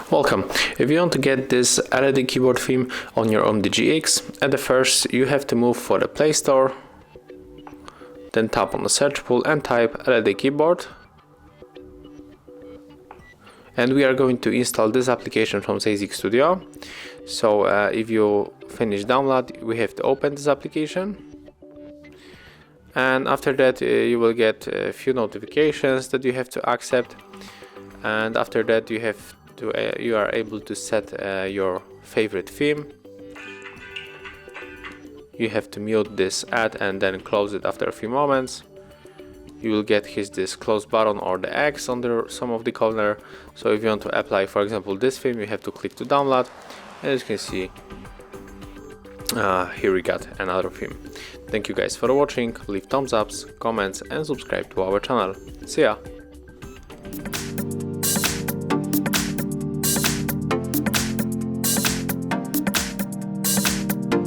Welcome. If you want to get this LED keyboard theme on your UMIDIGI X, at the first you have to move for the Play Store, then tap on the search pool and type LED keyboard. And we are going to install this application from Basic Studio. So if you finish download, we have to open this application. And after that you will get a few notifications that you have to accept. And after that you are able to set your favorite theme. You have to mute this ad and then close it after a few moments. You will get this close button or the X under some of the corner. So if you want to apply, for example, this theme, you have to click to download. As you can see, here we got another theme. Thank you guys for watching. Leave thumbs ups, comments and subscribe to our channel. See ya!